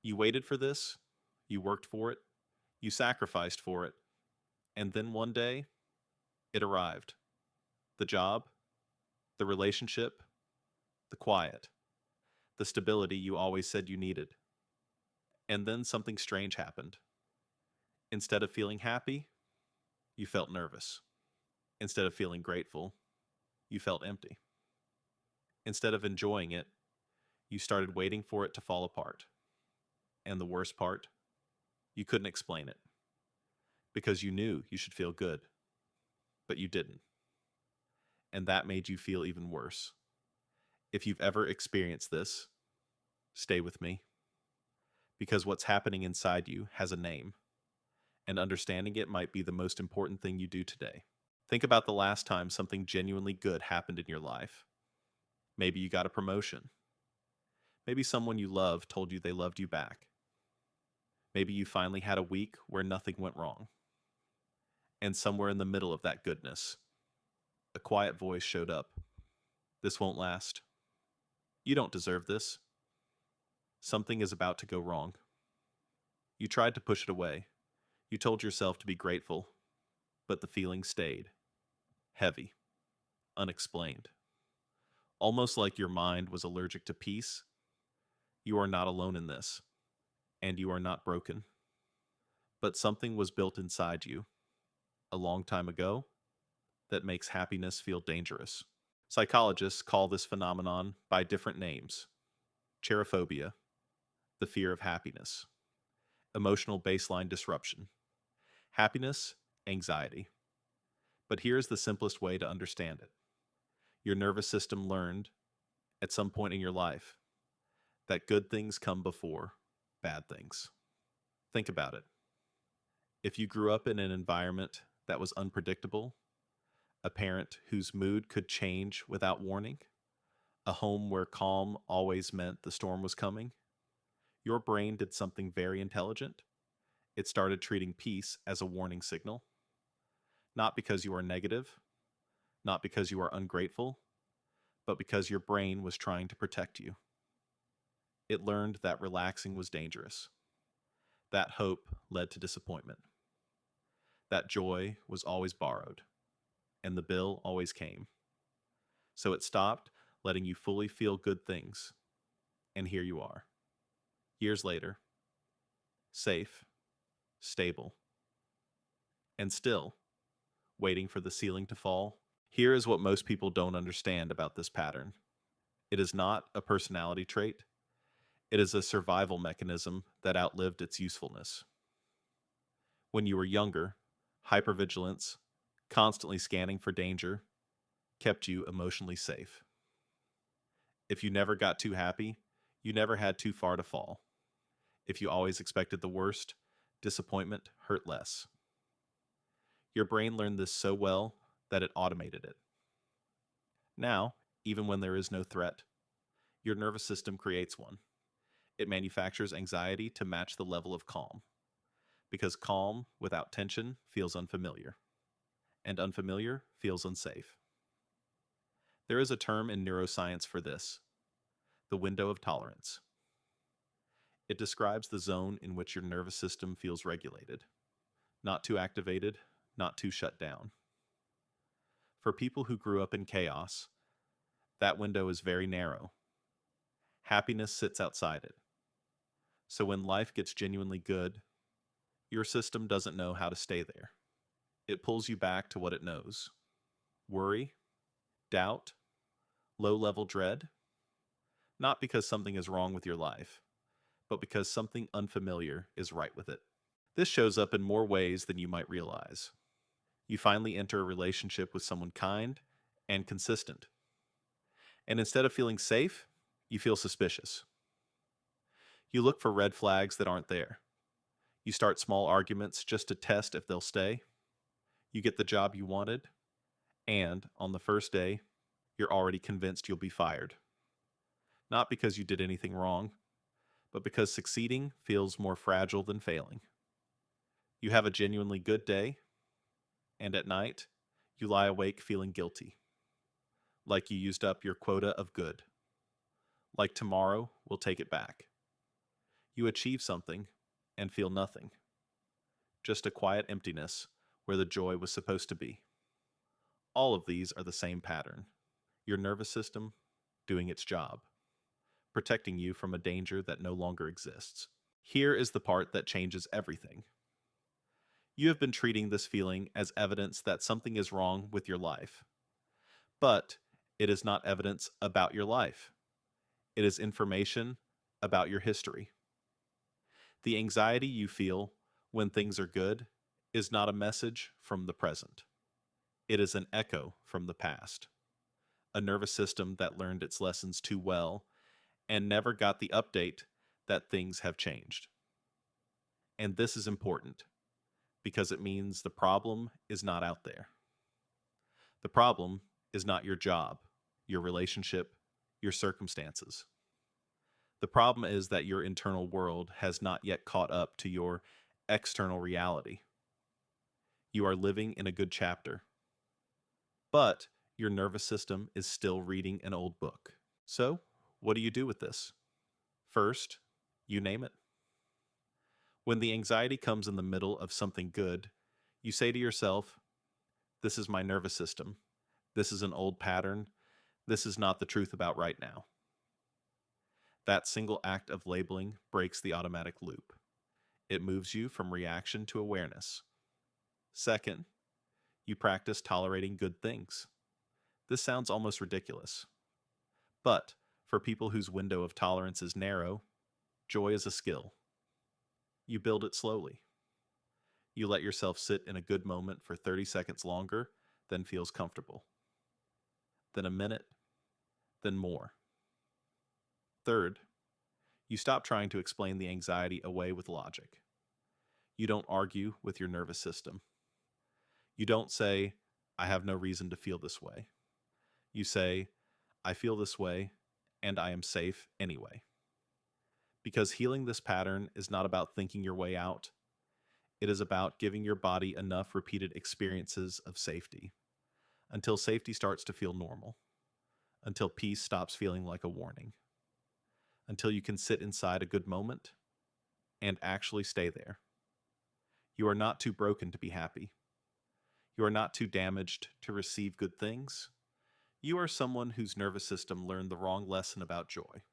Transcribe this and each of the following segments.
You waited for this, you worked for it, you sacrificed for it, and then one day, it arrived. The job, the relationship, the quiet, the stability you always said you needed. And then something strange happened. Instead of feeling happy, you felt nervous. Instead of feeling grateful, you felt empty. Instead of enjoying it, you started waiting for it to fall apart. And the worst part, you couldn't explain it. Because you knew you should feel good, but you didn't. And that made you feel even worse. If you've ever experienced this, stay with me. Because what's happening inside you has a name, and understanding it might be the most important thing you do today. Think about the last time something genuinely good happened in your life. Maybe you got a promotion. Maybe someone you love told you they loved you back. Maybe you finally had a week where nothing went wrong. And somewhere in the middle of that goodness, a quiet voice showed up. This won't last. You don't deserve this. Something is about to go wrong. You tried to push it away. You told yourself to be grateful, but the feeling stayed. Heavy. Unexplained. Almost like your mind was allergic to peace. You are not alone in this, and you are not broken. But something was built inside you, a long time ago, that makes happiness feel dangerous. Psychologists call this phenomenon by different names: cherophobia, the fear of happiness; emotional baseline disruption; happiness, anxiety. But here's the simplest way to understand it. Your nervous system learned, at some point in your life, that good things come before bad things. Think about it. If you grew up in an environment that was unpredictable, a parent whose mood could change without warning, a home where calm always meant the storm was coming, your brain did something very intelligent. It started treating peace as a warning signal. Not because you are negative, not because you are ungrateful, but because your brain was trying to protect you. It learned that relaxing was dangerous. That hope led to disappointment. That joy was always borrowed, and the bill always came. So it stopped letting you fully feel good things. And here you are, years later, safe, stable, and still waiting for the ceiling to fall. Here is what most people don't understand about this pattern. It is not a personality trait. It is a survival mechanism that outlived its usefulness. When you were younger, hypervigilance, constantly scanning for danger, kept you emotionally safe. If you never got too happy, you never had too far to fall. If you always expected the worst, disappointment hurt less. Your brain learned this so well that it automated it. Now, even when there is no threat, your nervous system creates one. It manufactures anxiety to match the level of calm. Because calm without tension feels unfamiliar, and unfamiliar feels unsafe. There is a term in neuroscience for this: the window of tolerance. It describes the zone in which your nervous system feels regulated, not too activated, not too shut down. For people who grew up in chaos, that window is very narrow. Happiness sits outside it. So when life gets genuinely good, your system doesn't know how to stay there. It pulls you back to what it knows: worry, doubt, low-level dread. Not because something is wrong with your life, but because something unfamiliar is right with it. This shows up in more ways than you might realize. You finally enter a relationship with someone kind and consistent. And instead of feeling safe, you feel suspicious. You look for red flags that aren't there. You start small arguments just to test if they'll stay. You get the job you wanted, and on the first day, you're already convinced you'll be fired. Not because you did anything wrong, but because succeeding feels more fragile than failing. You have a genuinely good day, and at night, you lie awake feeling guilty. Like you used up your quota of good. Like tomorrow will take it back. You achieve something and feel nothing, just a quiet emptiness where the joy was supposed to be. All of these are the same pattern. Your nervous system doing its job, protecting you from a danger that no longer exists. Here is the part that changes everything. You have been treating this feeling as evidence that something is wrong with your life. But it is not evidence about your life. It is information about your history. The anxiety you feel when things are good is not a message from the present. It is an echo from the past. A nervous system that learned its lessons too well and never got the update that things have changed. And this is important because it means the problem is not out there. The problem is not your job, your relationship, your circumstances. The problem is that your internal world has not yet caught up to your external reality. You are living in a good chapter, but your nervous system is still reading an old book. So, what do you do with this? First, you name it. When the anxiety comes in the middle of something good, you say to yourself, "This is my nervous system. This is an old pattern. This is not the truth about right now." That single act of labeling breaks the automatic loop. It moves you from reaction to awareness. Second, you practice tolerating good things. This sounds almost ridiculous. But for people whose window of tolerance is narrow, joy is a skill. You build it slowly. You let yourself sit in a good moment for 30 seconds longer than feels comfortable. Then a minute, then more. Third, you stop trying to explain the anxiety away with logic. You don't argue with your nervous system. You don't say, "I have no reason to feel this way." You say, "I feel this way, and I am safe anyway." Because healing this pattern is not about thinking your way out. It is about giving your body enough repeated experiences of safety until safety starts to feel normal, until peace stops feeling like a warning, until you can sit inside a good moment and actually stay there. You are not too broken to be happy. You are not too damaged to receive good things. You are someone whose nervous system learned the wrong lesson about joy,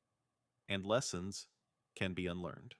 and lessons can be unlearned.